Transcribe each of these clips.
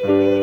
Jesus.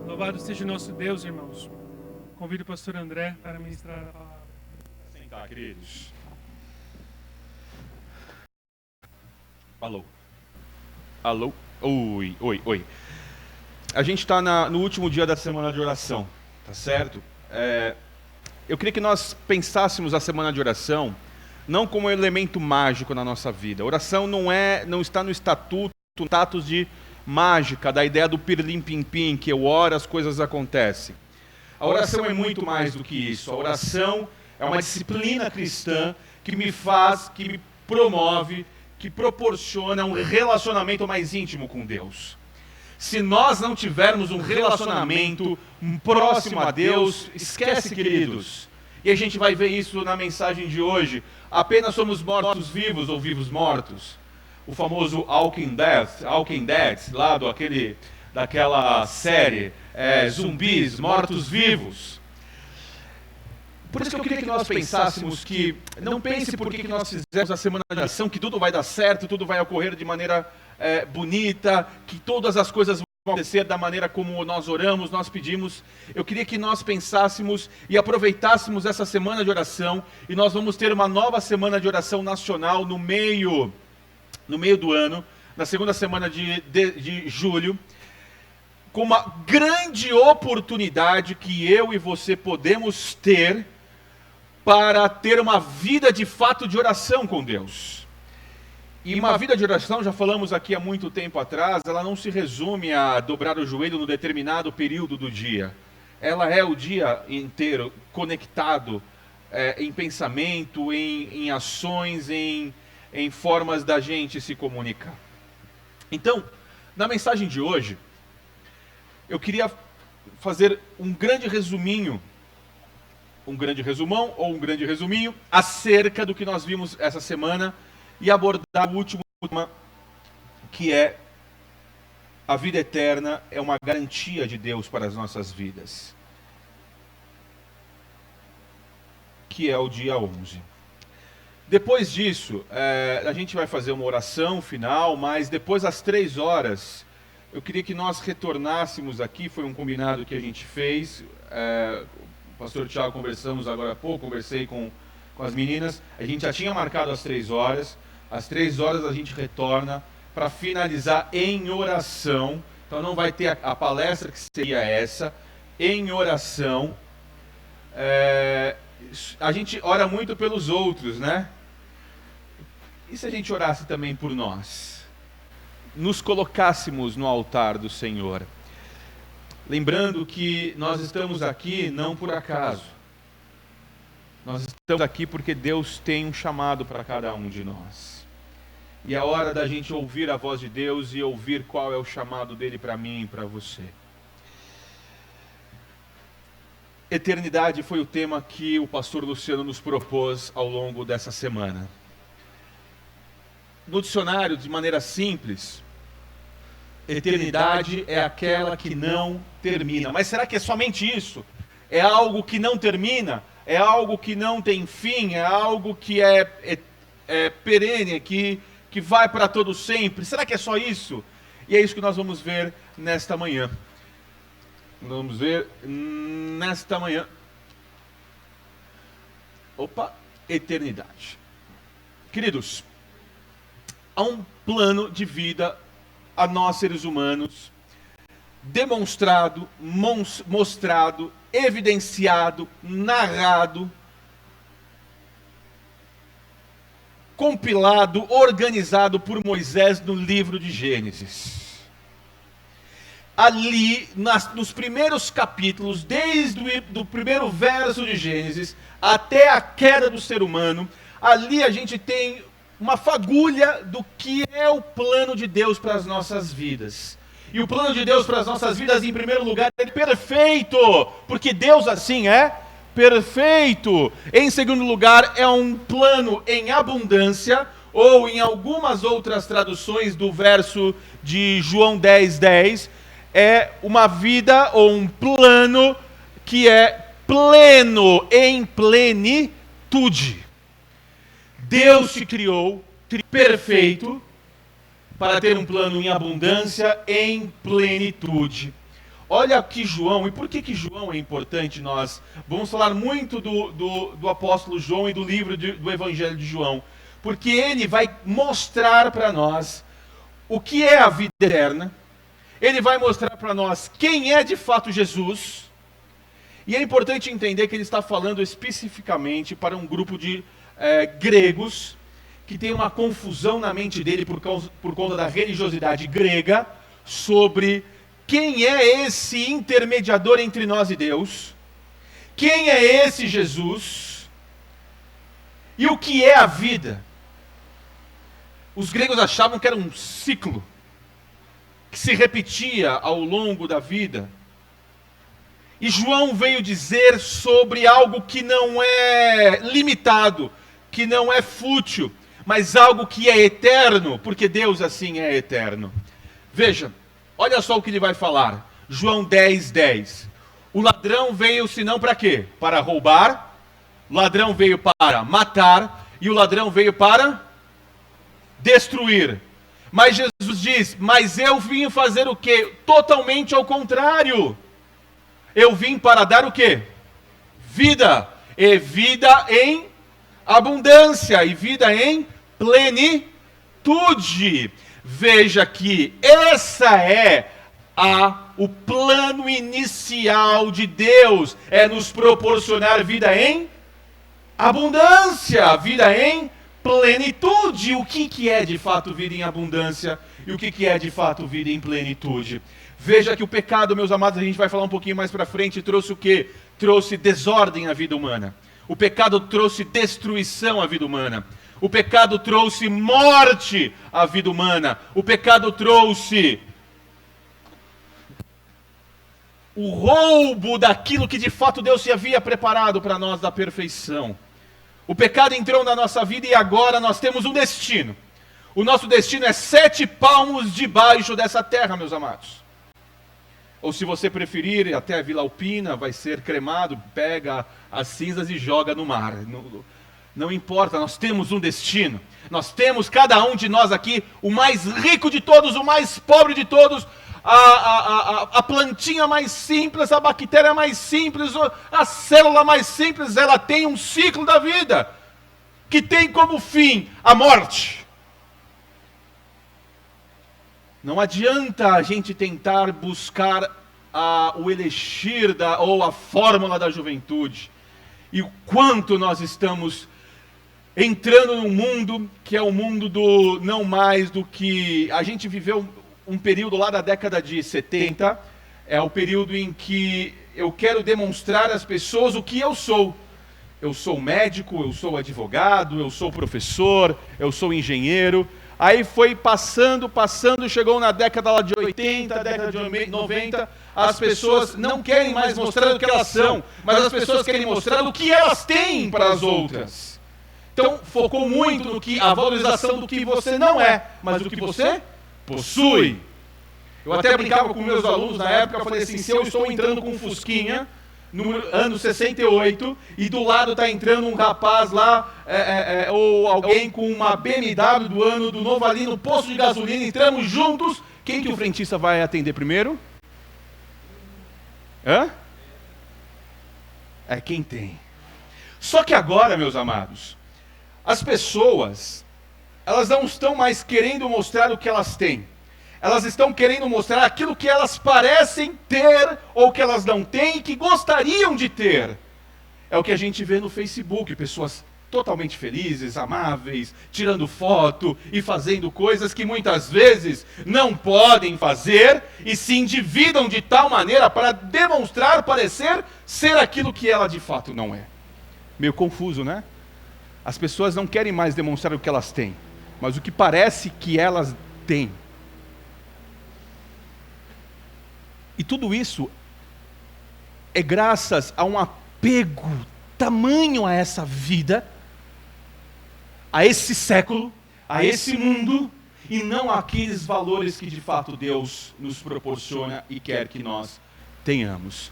Louvado seja o nosso Deus, irmãos. Convido o pastor André para ministrar a palavra. Sentar, queridos. Alô? Alô? Oi. A gente está no último dia da semana de oração, tá certo? Eu queria que nós pensássemos a semana de oração não como um elemento mágico na nossa vida. A oração não está no status de mágica, da ideia do pirlim-pim-pim, que eu oro, as coisas acontecem. A oração é muito mais do que isso. A oração é uma disciplina cristã que me promove, que proporciona um relacionamento mais íntimo com Deus. Se nós não tivermos um relacionamento próximo a Deus, esquece, queridos. E a gente vai ver isso na mensagem de hoje. Apenas somos mortos-vivos ou vivos-mortos. O famoso Walking Dead, lá daquela série, zumbis, mortos-vivos. Por isso que eu queria que nós pensássemos que, não pense por que nós fizemos a semana de oração, que tudo vai dar certo, tudo vai ocorrer de maneira bonita, que todas as coisas vão acontecer da maneira como nós oramos, nós pedimos. Eu queria que nós pensássemos e aproveitássemos essa semana de oração, e nós vamos ter uma nova semana de oração nacional no meio do ano, na segunda semana de julho, com uma grande oportunidade que eu e você podemos ter para ter uma vida de fato de oração com Deus. E uma vida de oração, já falamos aqui há muito tempo atrás, ela não se resume a dobrar o joelho num determinado período do dia. Ela é o dia inteiro conectado em pensamento, em ações, em formas da gente se comunicar. Então, na mensagem de hoje, eu queria fazer um grande resumão ou um grande resuminho acerca do que nós vimos essa semana e abordar o último tema, que é a vida eterna é uma garantia de Deus para as nossas vidas, que é o dia 11. Depois disso, a gente vai fazer uma oração final, mas depois às 3 horas, eu queria que nós retornássemos aqui, foi um combinado que a gente fez, o pastor Tiago conversamos agora há pouco, conversei com as meninas, a gente já tinha marcado às 3 horas, às 3 horas a gente retorna para finalizar em oração, então não vai ter a palestra que seria essa, em oração. A gente ora muito pelos outros, né? E se a gente orasse também por nós? Nos colocássemos no altar do Senhor. Lembrando que nós estamos aqui não por acaso. Nós estamos aqui porque Deus tem um chamado para cada um de nós. E é hora da gente ouvir a voz de Deus e ouvir qual é o chamado dele para mim e para você. Eternidade foi o tema que o pastor Luciano nos propôs ao longo dessa semana. No dicionário, de maneira simples, eternidade é aquela que não termina. Mas será que é somente isso? É algo que não termina? É algo que não tem fim? É algo que é perene, que vai para todo sempre? Será que é só isso? E é isso que nós vamos ver nesta manhã. Vamos ver nesta manhã. Eternidade. Queridos, há um plano de vida a nós seres humanos, demonstrado, mostrado, evidenciado, narrado, compilado, organizado por Moisés no livro de Gênesis. Ali, nos primeiros capítulos, desde o primeiro verso de Gênesis até a queda do ser humano, ali a gente tem uma fagulha do que é o plano de Deus para as nossas vidas. E o plano de Deus para as nossas vidas, em primeiro lugar, é perfeito, porque Deus assim é perfeito. Em segundo lugar, é um plano em abundância, ou em algumas outras traduções do verso de João 10:10, é uma vida ou um plano que é pleno, em plenitude. Deus te criou perfeito para ter um plano em abundância, em plenitude. Olha aqui João, e por que João é importante nós? Vamos falar muito do apóstolo João e do livro do Evangelho de João, porque ele vai mostrar para nós o que é a vida eterna, ele vai mostrar para nós quem é de fato Jesus, e é importante entender que ele está falando especificamente para um grupo de gregos, que tem uma confusão na mente dele por conta da religiosidade grega, sobre quem é esse intermediador entre nós e Deus, quem é esse Jesus, e o que é a vida. Os gregos achavam que era um ciclo, que se repetia ao longo da vida. E João veio dizer sobre algo que não é limitado, que não é fútil, mas algo que é eterno, porque Deus assim é eterno. Veja, olha só o que ele vai falar. João 10:10. O ladrão veio senão para quê? Para roubar, o ladrão veio para matar, e o ladrão veio para destruir. Mas Jesus diz, mas eu vim fazer o quê? Totalmente ao contrário. Eu vim para dar o quê? Vida, e vida em abundância, e vida em plenitude. Veja que essa é o plano inicial de Deus, é nos proporcionar vida em abundância, vida em plenitude. O que é de fato vida em abundância e o que é de fato vida em plenitude? Veja que o pecado, meus amados, a gente vai falar um pouquinho mais para frente, trouxe o quê? Trouxe desordem à vida humana. O pecado trouxe destruição à vida humana. O pecado trouxe morte à vida humana. O pecado trouxe o roubo daquilo que de fato Deus se havia preparado para nós, da perfeição. O pecado entrou na nossa vida e agora nós temos um destino. O nosso destino é 7 palmos debaixo dessa terra, meus amados. Ou se você preferir, até a Vila Alpina, vai ser cremado, pega as cinzas e joga no mar. Não importa, nós temos um destino. Nós temos, cada um de nós aqui, o mais rico de todos, o mais pobre de todos, a plantinha mais simples, a bactéria mais simples, a célula mais simples, ela tem um ciclo da vida, que tem como fim a morte. Não adianta a gente tentar buscar o elixir ou a fórmula da juventude. E o quanto nós estamos entrando num mundo que é o mundo do não mais do que... A gente viveu um período lá da década de 70, é o período em que eu quero demonstrar às pessoas o que eu sou. Eu sou médico, eu sou advogado, eu sou professor, eu sou engenheiro. Aí foi passando, chegou na década lá de 80, década de 90, as pessoas não querem mais mostrar o que elas são, mas as pessoas querem mostrar o que elas têm para as outras. Então, focou muito no que a valorização do que você não é, mas do que você possui. Eu até brincava com meus alunos na época, eu falei assim, se eu estou entrando com um Fusquinha, no ano 68, e do lado está entrando um rapaz lá, ou alguém com uma BMW do ano do novo ali no posto de gasolina, entramos juntos, quem que o frentista vai atender primeiro? É quem tem. Só que agora, meus amados, as pessoas, elas não estão mais querendo mostrar o que elas têm. Elas estão querendo mostrar aquilo que elas parecem ter ou que elas não têm e que gostariam de ter. É o que a gente vê no Facebook, pessoas totalmente felizes, amáveis, tirando foto e fazendo coisas que muitas vezes não podem fazer e se endividam de tal maneira para demonstrar, parecer ser aquilo que ela de fato não é. Meio confuso, né? As pessoas não querem mais demonstrar o que elas têm, mas o que parece que elas têm. E tudo isso é graças a um apego tamanho a essa vida, a esse século, a esse mundo, e não aqueles valores que de fato Deus nos proporciona e quer que nós tenhamos.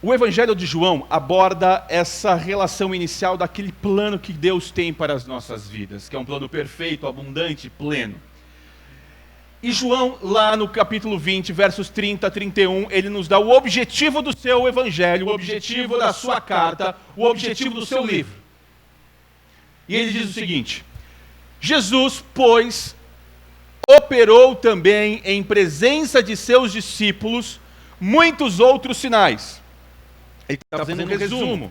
O Evangelho de João aborda essa relação inicial daquele plano que Deus tem para as nossas vidas, que é um plano perfeito, abundante, pleno. E João, lá no capítulo 20, versos 30 a 31, ele nos dá o objetivo do seu Evangelho, o objetivo da sua carta, o objetivo do seu livro. E ele diz o seguinte: Jesus, pois, operou também em presença de seus discípulos muitos outros sinais. Ele está fazendo um resumo.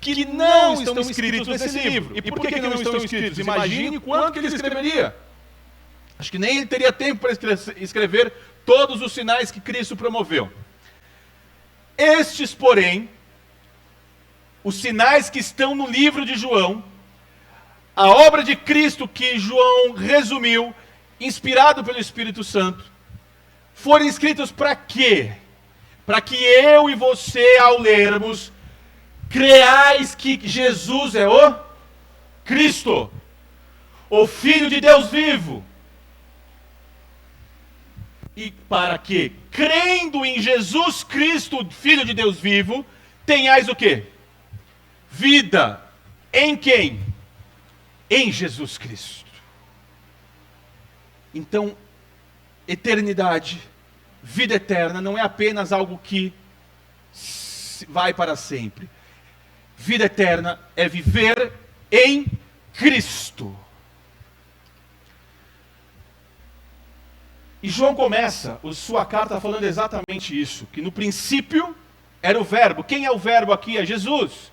Que não estão escritos nesse livro. E por que não estão escritos? Imagine quanto que ele escreveria. Acho que nem ele teria tempo para escrever todos os sinais que Cristo promoveu. Estes, porém, os sinais que estão no livro de João, a obra de Cristo que João resumiu, inspirado pelo Espírito Santo, foram escritos para quê? Para que eu e você, ao lermos, creais que Jesus é o Cristo, o Filho de Deus vivo. E para que, crendo em Jesus Cristo, Filho de Deus vivo, tenhais o quê? Vida. Em quem? Em Jesus Cristo. Então, eternidade, vida eterna, não é apenas algo que vai para sempre. Vida eterna é viver em Cristo. E João começa a sua carta falando exatamente isso, que no princípio era o verbo. Quem é o verbo aqui? É Jesus.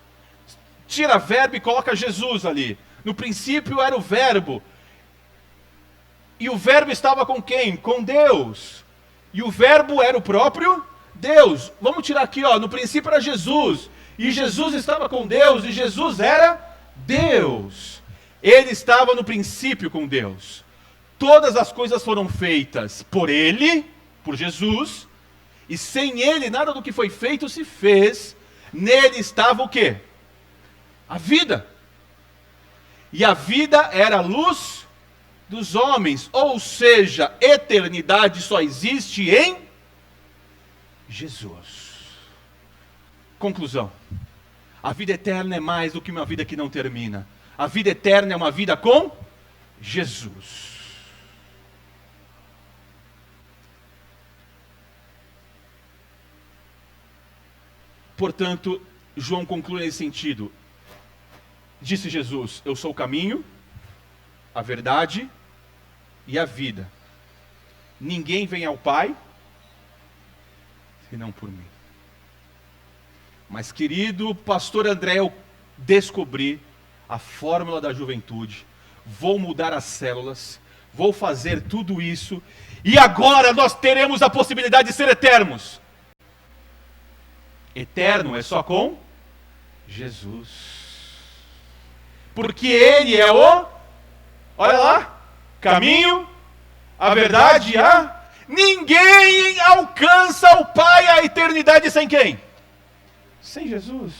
Tira verbo e coloca Jesus ali. No princípio era o verbo. E o verbo estava com quem? Com Deus. E o verbo era o próprio Deus. Vamos tirar aqui, ó. No princípio era Jesus. E Jesus estava com Deus. E Jesus era Deus. Ele estava no princípio com Deus. Todas as coisas foram feitas por Ele, por Jesus. E sem Ele, nada do que foi feito se fez. Nele estava o quê? A vida. E a vida era a luz dos homens. Ou seja, eternidade só existe em Jesus. Conclusão. A vida eterna é mais do que uma vida que não termina. A vida eterna é uma vida com Jesus. Portanto, João conclui nesse sentido. Disse Jesus: eu sou o caminho, a verdade e a vida. Ninguém vem ao Pai senão por mim. Mas, querido pastor André, eu descobri a fórmula da juventude. Vou mudar as células, vou fazer tudo isso, e agora nós teremos a possibilidade de ser eternos. Eterno é só com Jesus. Porque Ele é o, olha lá, caminho, a verdade e a... Ninguém alcança o Pai a eternidade sem quem? Sem Jesus.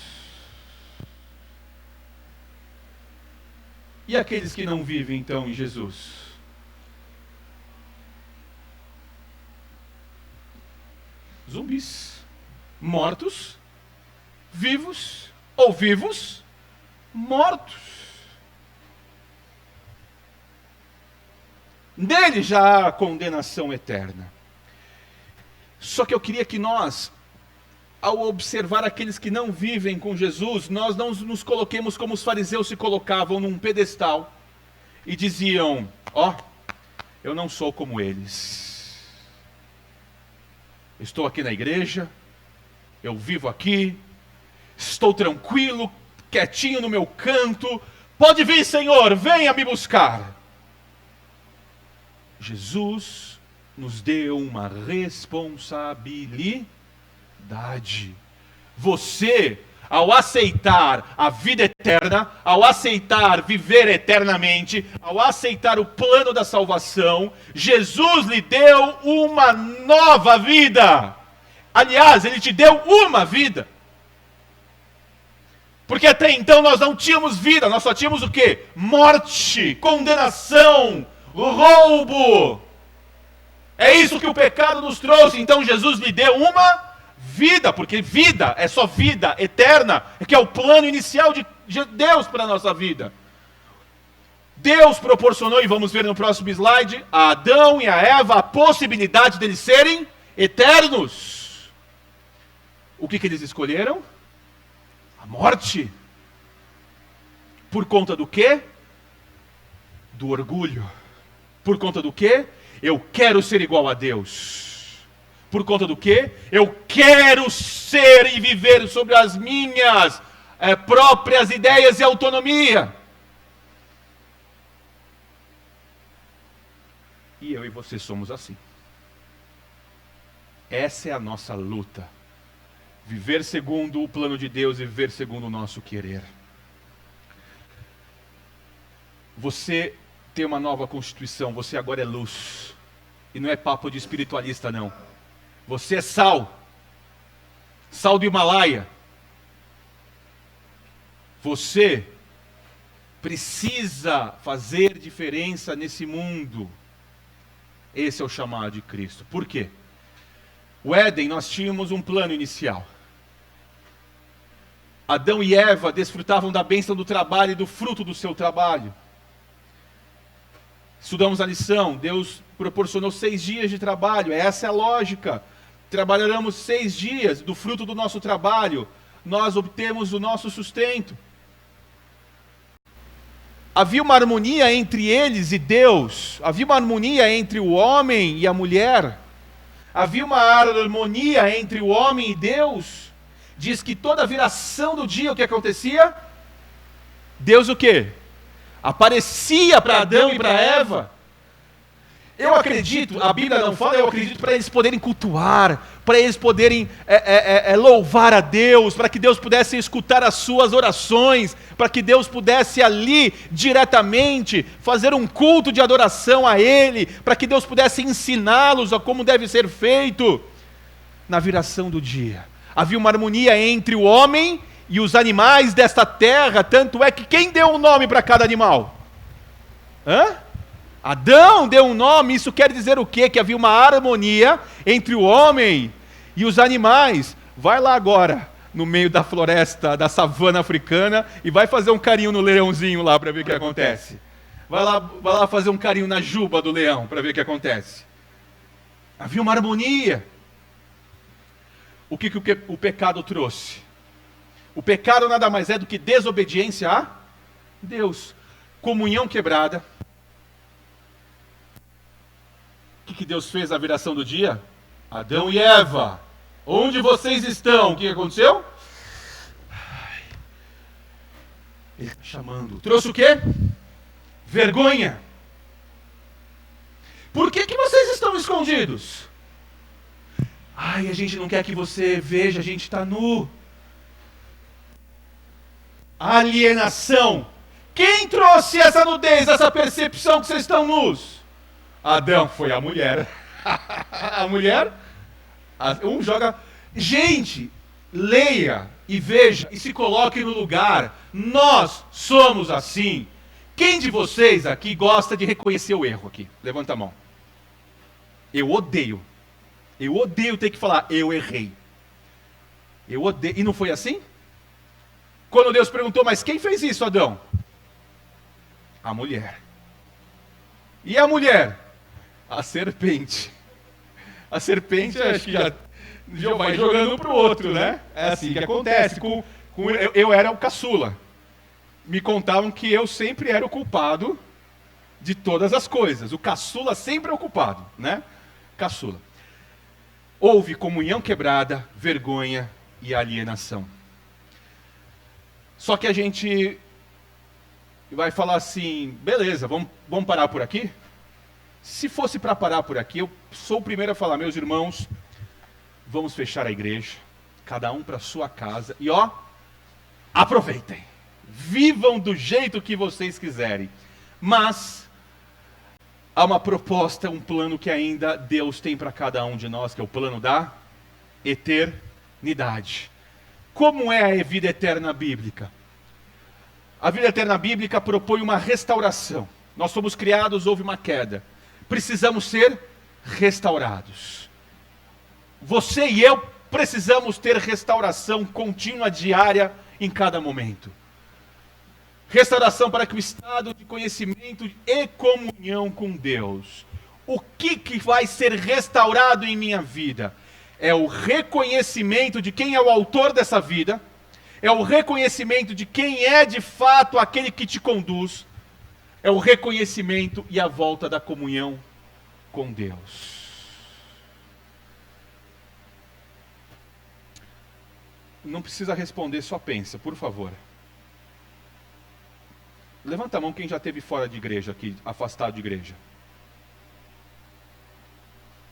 E aqueles que não vivem então em Jesus? Zumbis. Mortos, vivos, ou vivos, mortos. Nele já há a condenação eterna. Só que eu queria que nós, ao observar aqueles que não vivem com Jesus, nós não nos coloquemos como os fariseus se colocavam num pedestal e diziam: ó, eu não sou como eles. Estou aqui na igreja, eu vivo aqui, estou tranquilo, quietinho no meu canto. Pode vir, Senhor, venha me buscar. Jesus nos deu uma responsabilidade. Você, ao aceitar a vida eterna, ao aceitar viver eternamente, ao aceitar o plano da salvação, Jesus lhe deu uma nova vida. Aliás, Ele te deu uma vida. Porque até então nós não tínhamos vida, nós só tínhamos o quê? Morte, condenação, roubo. É isso que o pecado nos trouxe. Então Jesus lhe deu uma vida, porque vida é só vida eterna, que é o plano inicial de Deus para a nossa vida. Deus proporcionou, e vamos ver no próximo slide, a Adão e a Eva a possibilidade deles serem eternos. O que eles escolheram? A morte. Por conta do quê? Do orgulho. Por conta do quê? Eu quero ser igual a Deus. Por conta do quê? Eu quero ser e viver sobre as minhas próprias ideias e autonomia. E eu e você somos assim. Essa é a nossa luta. Viver segundo o plano de Deus e viver segundo o nosso querer. Você tem uma nova constituição, você agora é luz. E não é papo de espiritualista, não. Você é sal. Sal do Himalaia. Você precisa fazer diferença nesse mundo. Esse é o chamado de Cristo. Por quê? O Éden, nós tínhamos um plano inicial. Adão e Eva desfrutavam da bênção do trabalho e do fruto do seu trabalho. Estudamos a lição, Deus proporcionou 6 dias de trabalho, essa é a lógica. Trabalharemos 6 dias do fruto do nosso trabalho, nós obtemos o nosso sustento. Havia uma harmonia entre eles e Deus, havia uma harmonia entre o homem e a mulher, havia uma harmonia entre o homem e Deus. Diz que toda a viração do dia, o que acontecia? Deus o quê? Aparecia para Adão e para Eva. Eu acredito, a Bíblia não fala, eu acredito para eles poderem cultuar, para eles poderem louvar a Deus, para que Deus pudesse escutar as suas orações, para que Deus pudesse ali diretamente fazer um culto de adoração a Ele, para que Deus pudesse ensiná-los a como deve ser feito. Na viração do dia, havia uma harmonia entre o homem e os animais desta terra, tanto é que quem deu um nome para cada animal? Adão deu um nome. Isso quer dizer o quê? Que havia uma harmonia entre o homem e os animais. Vai lá agora, no meio da floresta, da savana africana, e vai fazer um carinho no leãozinho lá para ver o que acontece. Vai lá fazer um carinho na juba do leão para ver o que acontece. Havia uma harmonia. O que o pecado trouxe? O pecado nada mais é do que desobediência a Deus. Comunhão quebrada. O que Deus fez na viração do dia? Adão e Eva, onde vocês estão? O que aconteceu? Ele está chamando. Trouxe o quê? Vergonha. Por que vocês estão escondidos? A gente não quer que você veja, a gente está nu. Alienação. Quem trouxe essa nudez, essa percepção que vocês estão nus? Adão, foi a mulher. A mulher? Um joga... Gente, leia e veja e se coloque no lugar. Nós somos assim. Quem de vocês aqui gosta de reconhecer o erro aqui? Levanta a mão. Eu odeio ter que falar, eu errei. Eu odeio. E não foi assim? Quando Deus perguntou, mas quem fez isso, Adão? A mulher. E a mulher? A serpente. A serpente, acho que já vai jogando um para o outro, né? É assim que acontece. Eu era o caçula. Me contavam que eu sempre era o culpado de todas as coisas. O caçula sempre é o culpado, né? Caçula. Houve comunhão quebrada, vergonha e alienação. Só que a gente vai falar assim, beleza, vamos parar por aqui? Se fosse para parar por aqui, eu sou o primeiro a falar, meus irmãos, vamos fechar a igreja, cada um para sua casa, e aproveitem, vivam do jeito que vocês quiserem, mas há uma proposta, um plano que ainda Deus tem para cada um de nós, que é o plano da eternidade. Como é a vida eterna bíblica? A vida eterna bíblica propõe uma restauração. Nós somos criados, houve uma queda. Precisamos ser restaurados. Você e eu precisamos ter restauração contínua, diária, em cada momento. Restauração para que o estado de conhecimento e comunhão com Deus. O que vai ser restaurado em minha vida? É o reconhecimento de quem é o autor dessa vida, é o reconhecimento de quem é de fato aquele que te conduz, é o reconhecimento e a volta da comunhão com Deus. Não precisa responder, só pensa, por favor. Levanta a mão quem já esteve fora de igreja aqui, afastado de igreja.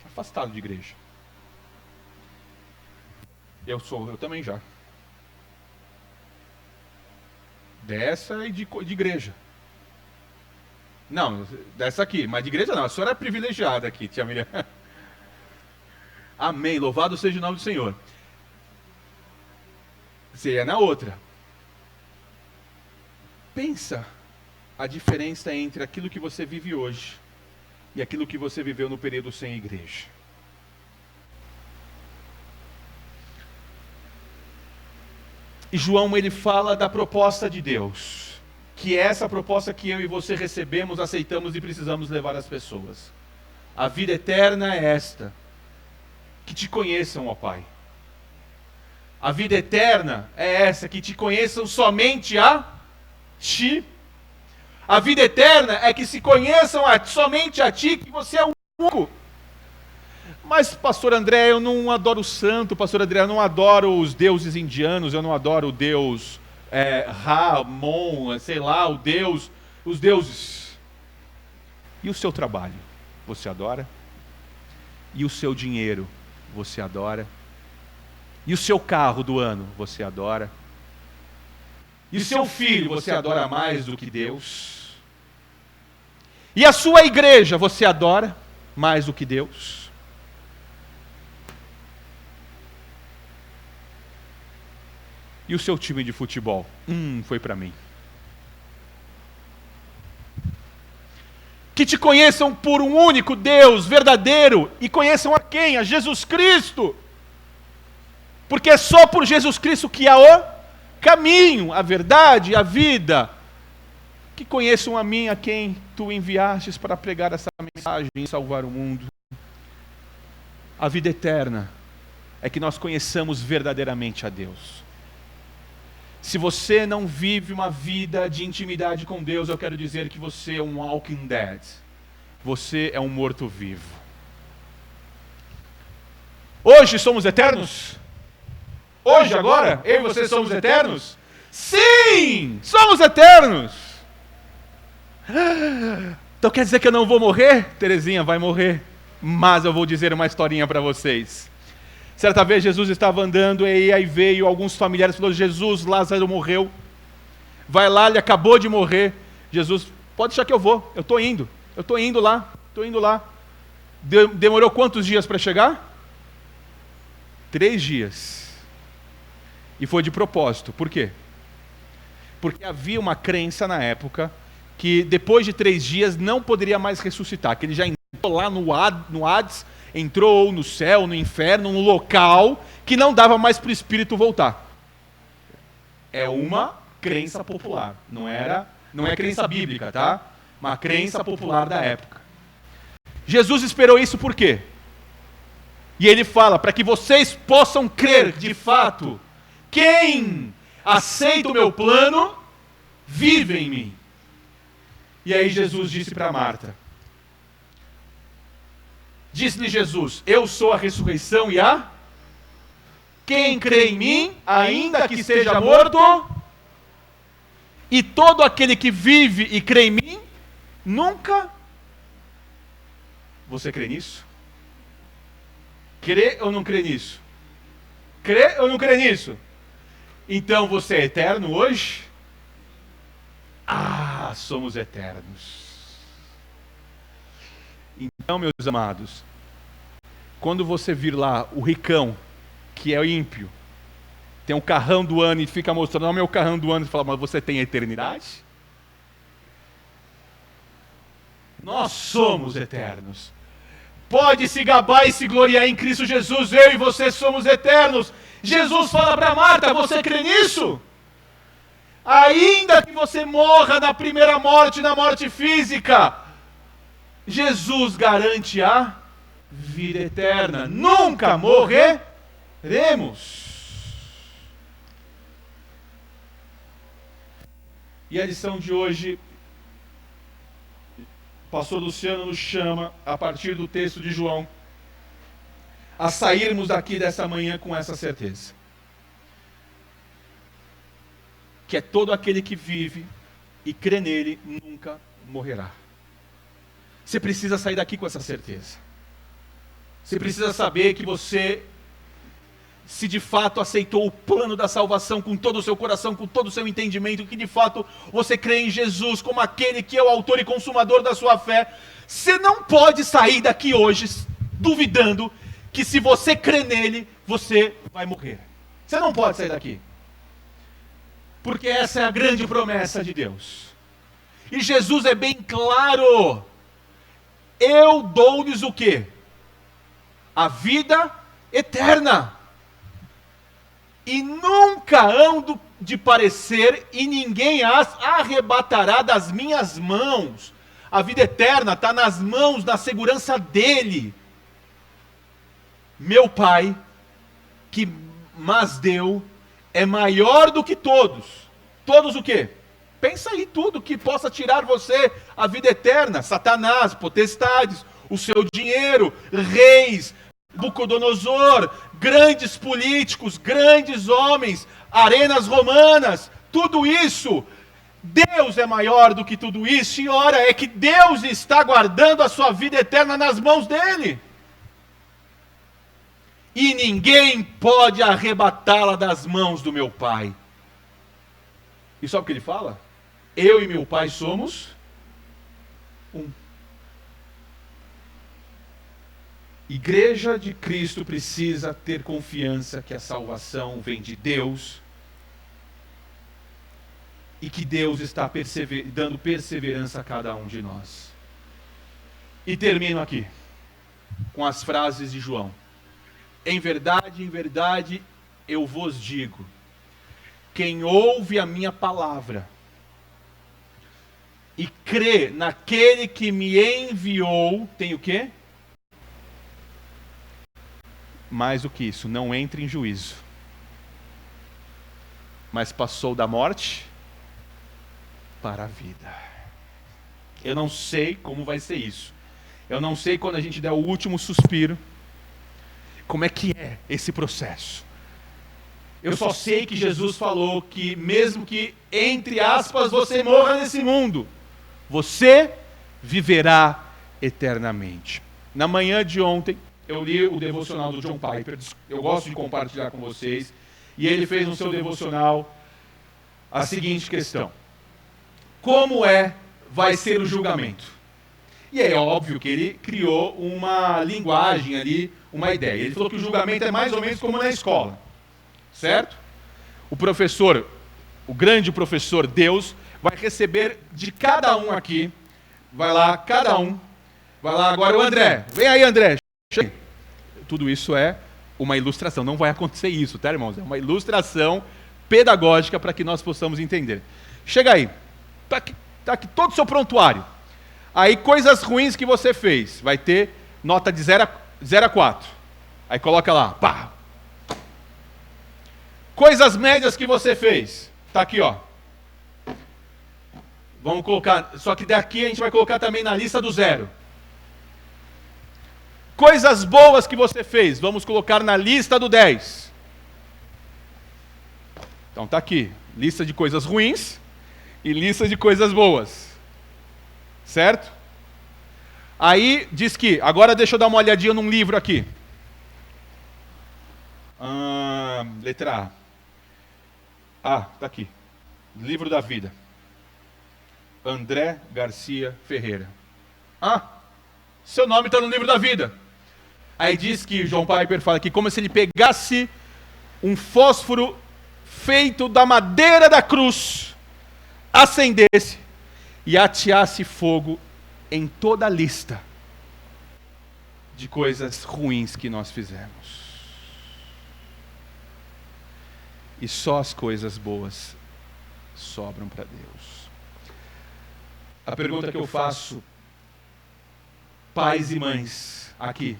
Afastado de igreja. Eu também já. Dessa e de igreja. Não, dessa aqui, mas de igreja não, a senhora é privilegiada aqui, tia Miriam. Amém, louvado seja o nome do Senhor. Você é na outra. Pensa a diferença entre aquilo que você vive hoje e aquilo que você viveu no período sem igreja. E João, ele fala da proposta de Deus, que é essa proposta que eu e você recebemos, aceitamos e precisamos levar às pessoas. A vida eterna é esta, que te conheçam, ó Pai. A vida eterna é essa, que te conheçam somente a Ti. A vida eterna é que se conheçam somente a Ti, que você é o único. Mas, pastor André, eu não adoro o santo, pastor André, eu não adoro os deuses indianos, eu não adoro o Deus Ramon, sei lá, os deuses. E o seu trabalho, você adora? E o seu dinheiro, você adora? E o seu carro do ano, você adora? E o seu filho, você adora mais do que Deus? E a sua igreja, você adora mais do que Deus? E o seu time de futebol? Foi para mim. Que te conheçam por um único Deus verdadeiro, e conheçam a quem? A Jesus Cristo. Porque é só por Jesus Cristo que há o caminho, a verdade, a vida. Que conheçam a mim, a quem tu enviastes para pregar essa mensagem e salvar o mundo. A vida eterna é que nós conheçamos verdadeiramente a Deus. Se você não vive uma vida de intimidade com Deus, eu quero dizer que você é um walking dead. Você é um morto-vivo. Hoje somos eternos? Hoje, agora, eu e você somos eternos? Sim! Somos eternos! Então quer dizer que eu não vou morrer? Terezinha vai morrer. Mas eu vou dizer uma historinha para vocês. Certa vez Jesus estava andando e aí veio alguns familiares e falou: Jesus, Lázaro morreu. Vai lá, ele acabou de morrer. Jesus, pode deixar que eu vou, eu estou indo lá. Demorou quantos dias para chegar? 3 dias. E foi de propósito. Por quê? Porque havia uma crença na época que depois de 3 dias não poderia mais ressuscitar, que ele já entrou lá no Hades, entrou no céu, no inferno, num local que não dava mais para o espírito voltar. É uma crença popular, não é crença bíblica, tá? Uma crença popular da época. Jesus esperou isso por quê? E ele fala, para que vocês possam crer de fato, quem aceita o meu plano, vive em mim. E aí Jesus disse para Marta, disse-lhe Jesus, eu sou a ressurreição e a... Quem crê em mim, ainda que esteja morto, e todo aquele que vive e crê em mim, nunca... Você crê nisso? Crê ou não crê nisso? Crê ou não crê nisso? Então você é eterno hoje? Somos eternos. Então, meus amados, quando você vir lá o ricão, que é o ímpio, tem um carrão do ano e fica mostrando, não, meu carrão do ano, e fala, mas você tem a eternidade? Nós somos eternos. Pode se gabar e se gloriar em Cristo Jesus, eu e você somos eternos. Jesus fala para Marta, você crê nisso? Ainda que você morra na primeira morte, na morte física, Jesus garante a vida eterna. Nunca morreremos. E a lição de hoje, o pastor Luciano nos chama, a partir do texto de João, a sairmos daqui dessa manhã com essa certeza. Que é todo aquele que vive e crê nele, nunca morrerá. Você precisa sair daqui com essa certeza. Você precisa saber que você, se de fato aceitou o plano da salvação com todo o seu coração, com todo o seu entendimento, que de fato você crê em Jesus como aquele que é o autor e consumador da sua fé, você não pode sair daqui hoje duvidando que se você crê nele, você vai morrer. Você não pode sair daqui. Porque essa é a grande promessa de Deus. E Jesus é bem claro. Eu dou-lhes o quê? A vida eterna. E nunca hão de parecer, e ninguém as arrebatará das minhas mãos. A vida eterna está nas mãos, na segurança dele. Meu Pai, que mas deu, é maior do que todos. Todos o quê? Pensa aí tudo que possa tirar você a vida eterna. Satanás, potestades, o seu dinheiro, reis, Nabucodonosor, grandes políticos, grandes homens, arenas romanas, tudo isso. Deus é maior do que tudo isso, e ora é que Deus está guardando a sua vida eterna nas mãos dele. E ninguém pode arrebatá-la das mãos do meu Pai. E sabe o que ele fala? Eu e meu Pai somos um. Igreja de Cristo precisa ter confiança que a salvação vem de Deus e que Deus está dando perseverança a cada um de nós. E termino aqui com as frases de João. Em verdade, eu vos digo, quem ouve a minha palavra e crê naquele que me enviou, tem o quê? Mais do que isso, não entra em juízo, mas passou da morte para a vida. Eu não sei como vai ser isso. Eu não sei quando a gente der o último suspiro, como é que é esse processo. Eu só sei que Jesus falou que mesmo que, entre aspas, você morra nesse mundo, você viverá eternamente. Na manhã de ontem, eu li o devocional do John Piper, eu gosto de compartilhar com vocês, e ele fez no seu devocional a seguinte questão: como vai ser o julgamento? E é óbvio que ele criou uma linguagem ali, uma ideia. Ele falou que o julgamento é mais ou menos como na escola, certo? O professor, o grande professor Deus, vai receber de cada um aqui, vai lá, cada um, vai lá agora o André, vem aí André, chega. Tudo isso é uma ilustração, não vai acontecer isso, tá, irmãos? É uma ilustração pedagógica para que nós possamos entender. Chega aí, tá aqui todo o seu prontuário. Aí coisas ruins que você fez, vai ter nota de 0 a 4. Aí coloca lá, pá. Coisas médias que você fez, tá aqui, ó. Vamos colocar, só que daqui a gente vai colocar também na lista do 0. Coisas boas que você fez, vamos colocar na lista do 10. Então tá aqui, lista de coisas ruins e lista de coisas boas. Certo? Aí diz que, agora deixa eu dar uma olhadinha num livro aqui. Letra A. Tá aqui. Livro da Vida. André Garcia Ferreira. Seu nome está no livro da vida. Aí diz que John Piper fala que como se ele pegasse um fósforo feito da madeira da cruz acendesse e ateasse fogo em toda a lista de coisas ruins que nós fizemos. E só as coisas boas sobram para Deus. A pergunta que eu faço, pais e mães aqui: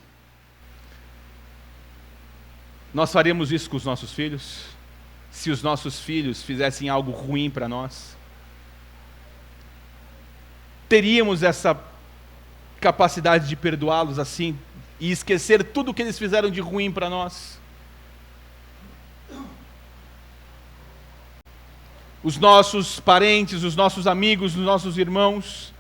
nós faremos isso com os nossos filhos? Se os nossos filhos fizessem algo ruim para nós? Teríamos essa capacidade de perdoá-los assim e esquecer tudo o que eles fizeram de ruim para nós? Os nossos parentes, os nossos amigos, os nossos irmãos.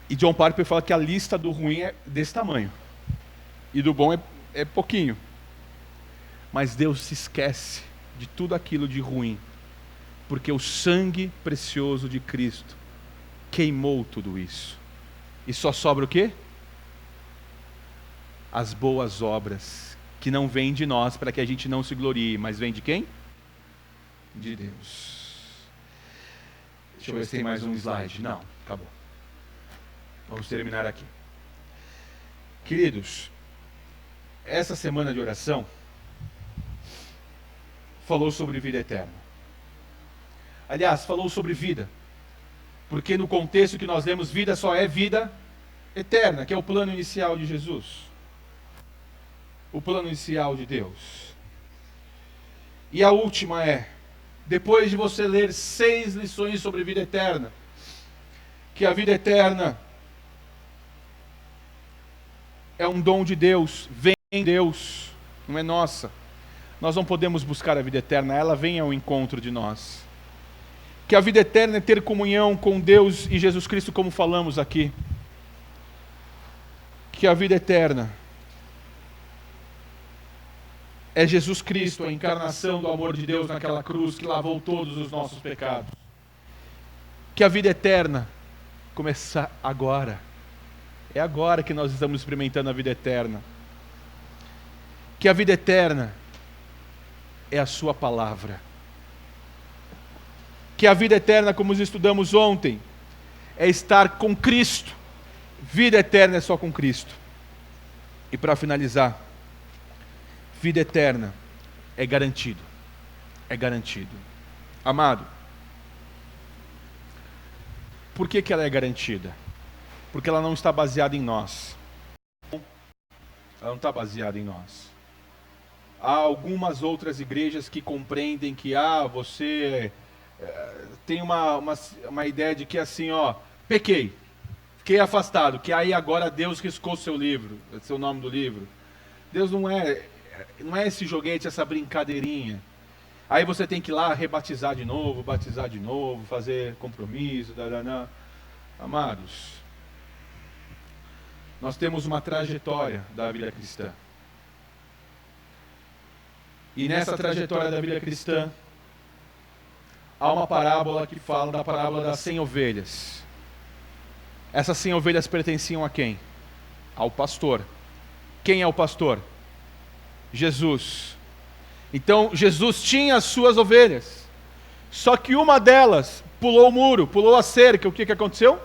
E John Piper fala que a lista do ruim é desse tamanho e do bom é pouquinho. Mas Deus se esquece de tudo aquilo de ruim, porque o sangue precioso de Cristo queimou tudo isso. E só sobra o quê? As boas obras, que não vêm de nós para que a gente não se glorie, mas vem de quem? De Deus. Deixa eu ver se tem mais um slide. Não, acabou. Vamos terminar aqui. Queridos, essa semana de oração falou sobre vida eterna. Aliás, falou sobre vida. Porque no contexto que nós lemos, vida só é vida eterna, que é o plano inicial de Jesus. O plano inicial de Deus. E a última é, depois de você ler 6 lições sobre vida eterna, que a vida eterna é um dom de Deus, vem de Deus, não é nossa. Nós não podemos buscar a vida eterna, ela vem ao encontro de nós. Que a vida eterna é ter comunhão com Deus e Jesus Cristo, como falamos aqui. Que a vida eterna é Jesus Cristo, a encarnação do amor de Deus naquela cruz que lavou todos os nossos pecados. Que a vida eterna começa agora. É agora que nós estamos experimentando a vida eterna. Que a vida eterna é a sua palavra. Que a vida eterna, como estudamos ontem, é estar com Cristo. Vida eterna é só com Cristo. E para finalizar, vida eterna é garantido. É garantido. Amado, por que ela é garantida? Porque ela não está baseada em nós. Ela não está baseada em nós. Há algumas outras igrejas que compreendem que você tem uma ideia de que assim, pequei, fiquei afastado, que aí agora Deus riscou seu livro, seu nome do livro. Deus não é esse joguete, essa brincadeirinha. Aí você tem que ir lá rebatizar de novo, batizar de novo, fazer compromisso, Amados, nós temos uma trajetória da vida cristã. E nessa trajetória da vida cristã, há uma parábola que fala da parábola das 100 ovelhas. Essas 100 ovelhas pertenciam a quem? Ao pastor. Quem é o pastor? Jesus. Então, Jesus tinha as suas ovelhas. Só que uma delas pulou o muro, pulou a cerca. O que aconteceu?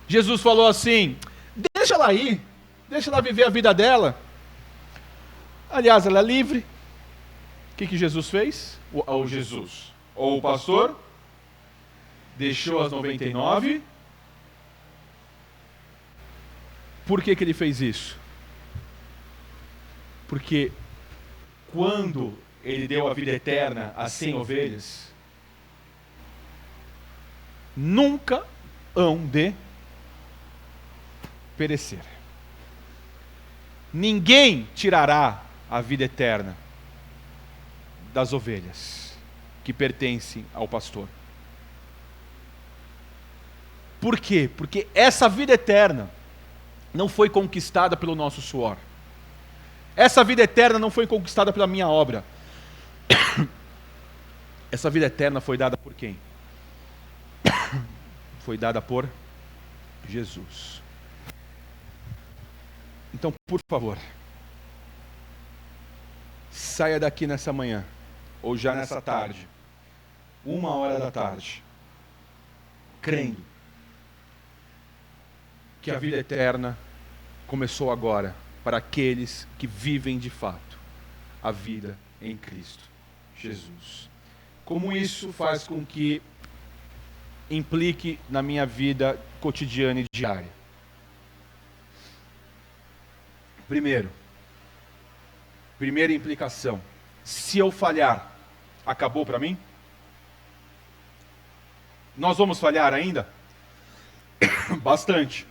Jesus falou assim: deixa ela ir, deixa ela viver a vida dela. Aliás, ela é livre. O que Jesus fez? Ou o pastor deixou as 99. Por que ele fez isso? Porque quando ele deu a vida eterna às 100 ovelhas, nunca hão de perecer. Ninguém tirará a vida eterna das ovelhas que pertencem ao pastor. Por quê? Porque essa vida eterna não foi conquistada pelo nosso suor. Essa vida eterna não foi conquistada pela minha obra. Essa vida eterna foi dada por quem? Foi dada por Jesus. Então, por favor, saia daqui nessa manhã, ou já nessa tarde, 1h da tarde, crendo que a vida eterna começou agora para aqueles que vivem de fato a vida em Cristo Jesus. Como isso faz com que implique na minha vida cotidiana e diária? Primeira implicação: se eu falhar, acabou para mim? Nós vamos falhar ainda? Bastante.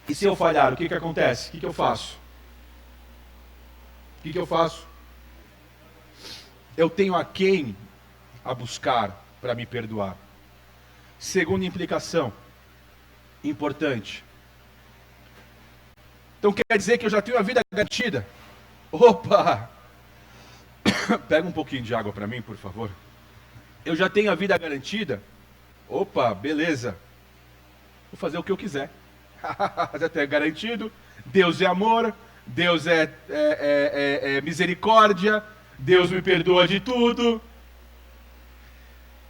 E se eu falhar, o que acontece? O que eu faço? O que eu faço? Eu tenho a quem a buscar para me perdoar. Segunda implicação, importante. Então quer dizer que eu já tenho a vida garantida? Opa! Pega um pouquinho de água para mim, por favor. Eu já tenho a vida garantida? Opa, beleza. Vou fazer o que eu quiser. Já tenho garantido. Deus é amor. Deus é misericórdia. Deus me perdoa de tudo.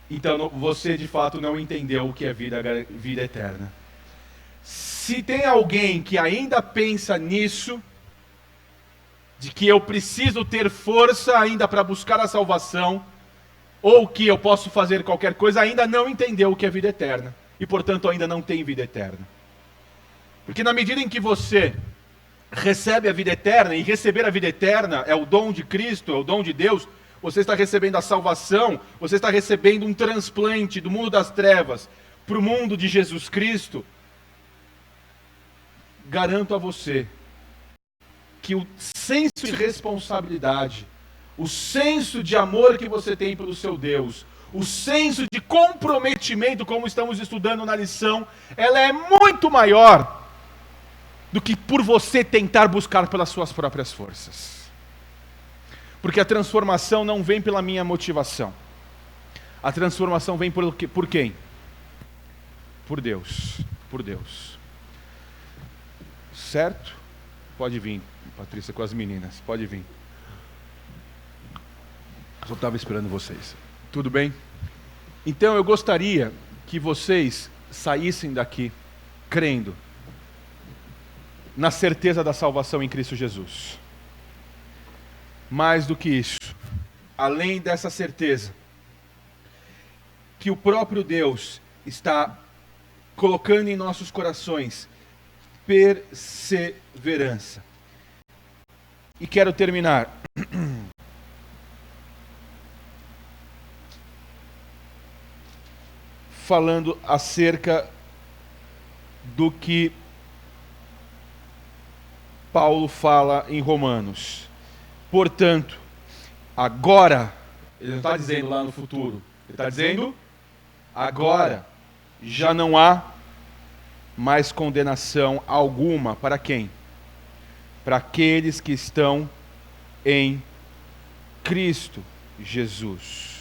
Então você de fato não entendeu o que é vida eterna. Se tem alguém que ainda pensa nisso, de que eu preciso ter força ainda para buscar a salvação, ou que eu posso fazer qualquer coisa, ainda não entendeu o que é vida eterna. E portanto ainda não tem vida eterna. Porque na medida em que você recebe a vida eterna, e receber a vida eterna é o dom de Cristo, é o dom de Deus, você está recebendo a salvação, você está recebendo um transplante do mundo das trevas para o mundo de Jesus Cristo. Garanto a você que o senso de responsabilidade, o senso de amor que você tem pelo seu Deus, o senso de comprometimento, como estamos estudando na lição, ela é muito maior do que por você tentar buscar pelas suas próprias forças. Porque a transformação não vem pela minha motivação. A transformação vem por quem? Por Deus. Por Deus. Certo? Pode vir, Patrícia, com as meninas. Pode vir. Só estava esperando vocês. Tudo bem? Então eu gostaria que vocês saíssem daqui crendo na certeza da salvação em Cristo Jesus. Mais do que isso, além dessa certeza, que o próprio Deus está colocando em nossos corações perseverança. E quero terminar falando acerca do que Paulo fala em Romanos. Portanto, agora, ele não está dizendo lá no futuro, ele está dizendo agora já não há mais condenação alguma para quem? Para aqueles que estão em Cristo Jesus.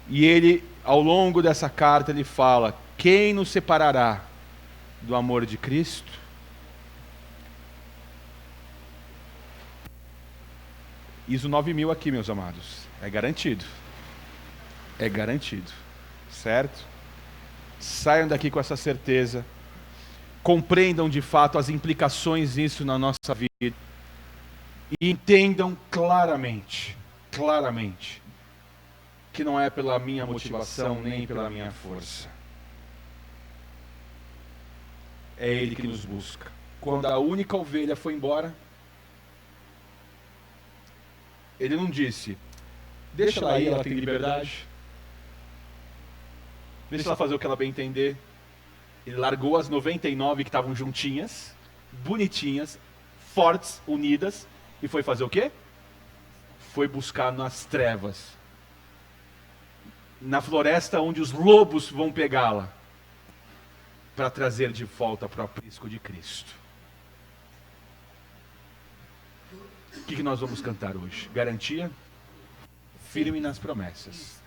E ele, ao longo dessa carta, ele fala: quem nos separará do amor de Cristo? ISO 9000 aqui, meus amados. É garantido. É garantido. Certo? Saiam daqui com essa certeza. Compreendam de fato as implicações disso na nossa vida. E entendam claramente, que não é pela minha motivação nem pela minha força. É Ele que nos busca. Quando a única ovelha foi embora, Ele não disse: deixa ela ir, ela tem liberdade. Deixa ela fazer o que ela bem entender. Ele largou as 99 que estavam juntinhas, bonitinhas, fortes, unidas, e foi fazer o quê? Foi buscar nas trevas, na floresta onde os lobos vão pegá-la, para trazer de volta para o aprisco de Cristo. O que nós vamos cantar hoje? Garantia? Firme nas promessas.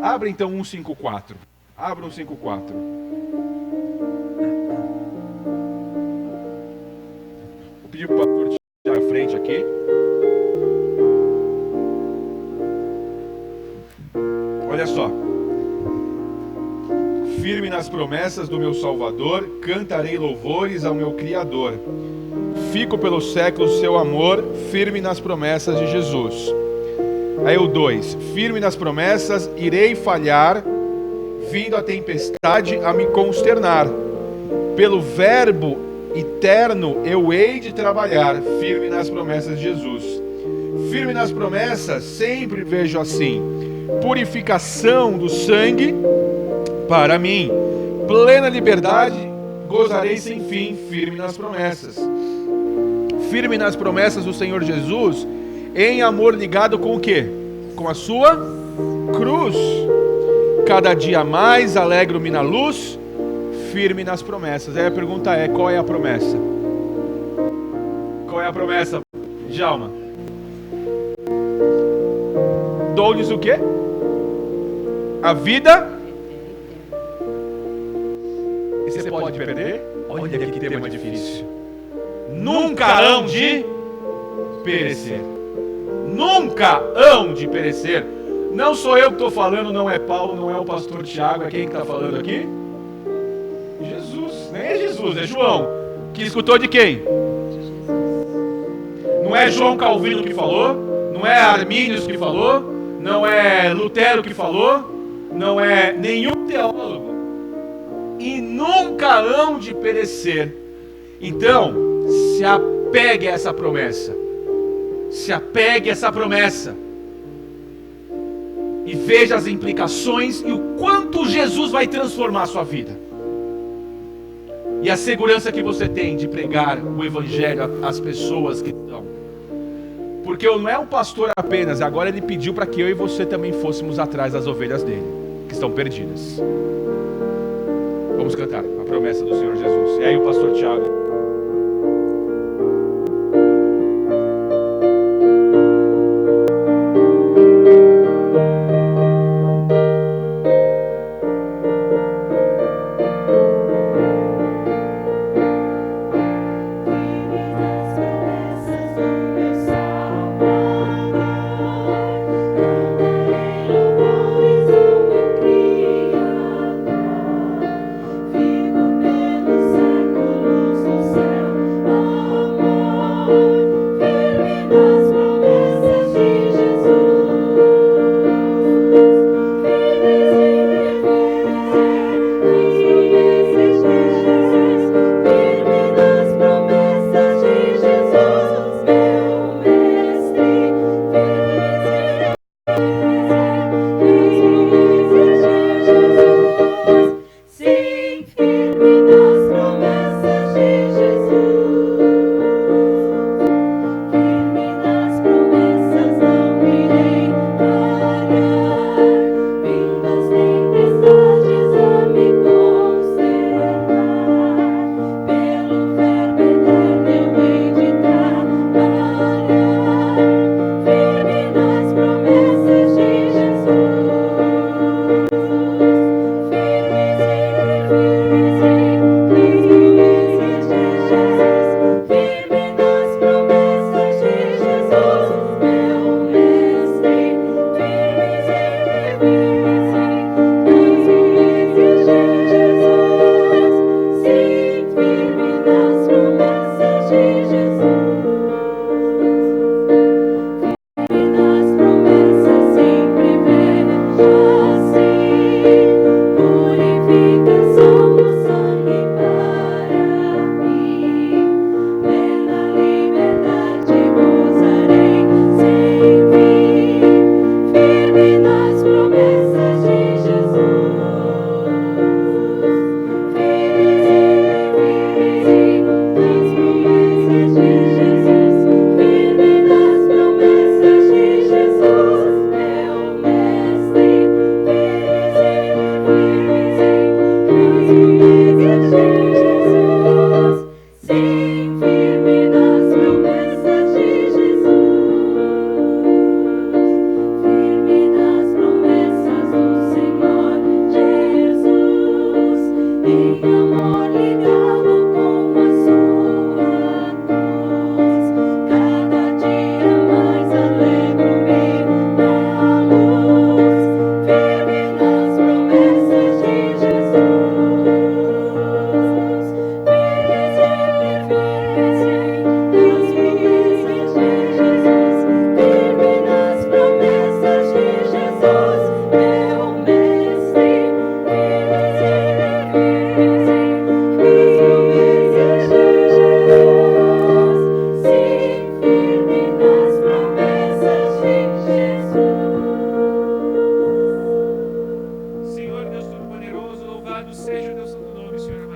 Abra então 154. Abra 154. Vou pedir para o pastor tirar a frente aqui. nas promessas do meu Salvador, cantarei louvores ao meu Criador. Fico pelos séculos seu amor, firme nas promessas de Jesus. Aí o 2, firme nas promessas, irei falhar, vindo a tempestade a me consternar. Pelo verbo eterno eu hei de trabalhar, firme nas promessas de Jesus. Firme nas promessas, sempre vejo assim: purificação do sangue para mim, plena liberdade, gozarei sem fim, firme nas promessas. Firme nas promessas do Senhor Jesus, em amor ligado com o quê? Com a sua cruz. Cada dia mais alegro-me na luz, firme nas promessas. Aí a pergunta é: qual é a promessa? Qual é a promessa, Djalma? Dou-lhes o quê? A vida. E você pode perder? Olha que tema difícil. Nunca hão de perecer. Nunca hão de perecer. Não sou eu que estou falando, não é Paulo, não é o pastor Tiago, é quem que está falando aqui? Jesus. Nem é Jesus, é João. Que escutou de quem? Não é João Calvino que falou, não é Armínios que falou, não é Lutero que falou, não é nenhum teólogo. E nunca hão de perecer. Então, se apegue a essa promessa. Se apegue a essa promessa. E veja as implicações e o quanto Jesus vai transformar a sua vida. E a segurança que você tem de pregar o Evangelho às pessoas que estão. Porque não é um pastor apenas, agora ele pediu para que eu e você também fôssemos atrás das ovelhas dele, que estão perdidas. Vamos cantar a promessa do Senhor Jesus. E aí o pastor Tiago.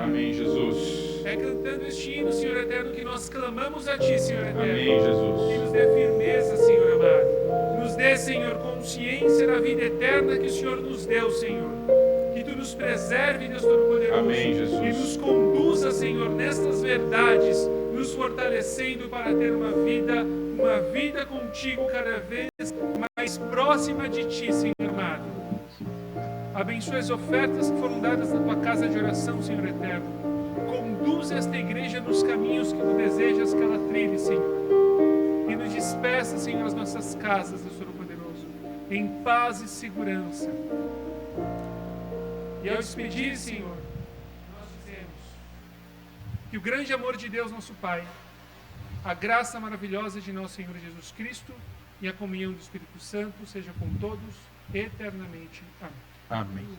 Amém, Jesus. É cantando este hino, Senhor eterno, que nós clamamos a Ti, Senhor eterno. Amém, Jesus. Que nos dê firmeza, Senhor amado. Nos dê, Senhor, consciência da vida eterna que o Senhor nos deu, Senhor. Que Tu nos preserve, Deus Todo-Poderoso. Amém, Jesus. E nos conduza, Senhor, nestas verdades, nos fortalecendo para ter uma vida contigo cada vez mais próxima de Ti, Senhor amado. Abençoe as ofertas que foram dadas na Tua casa de oração, Senhor eterno. Conduz esta igreja nos caminhos que Tu desejas que ela trilhe, Senhor. E nos despeça, Senhor, as nossas casas, Deus Todo-Poderoso, em paz e segurança. E ao despedir, Senhor, nós dizemos que o grande amor de Deus, nosso Pai, a graça maravilhosa de nosso Senhor Jesus Cristo e a comunhão do Espírito Santo seja com todos eternamente. Amém. Amém.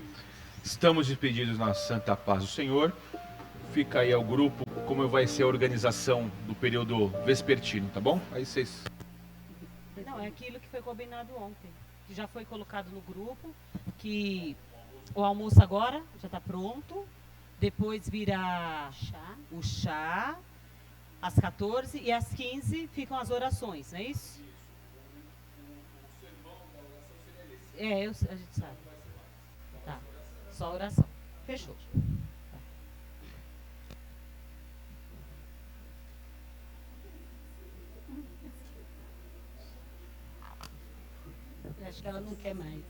Estamos despedidos na santa paz do Senhor. Fica aí ao grupo como vai ser a organização do período vespertino, tá bom? Aí vocês... Não, é aquilo que foi combinado ontem, que já foi colocado no grupo, que o almoço agora já está pronto, depois vira o chá, às 14 e às 15 ficam as orações, não é isso? É, a gente sabe. Tá, só oração. Fechou. Acho que ela não quer mais.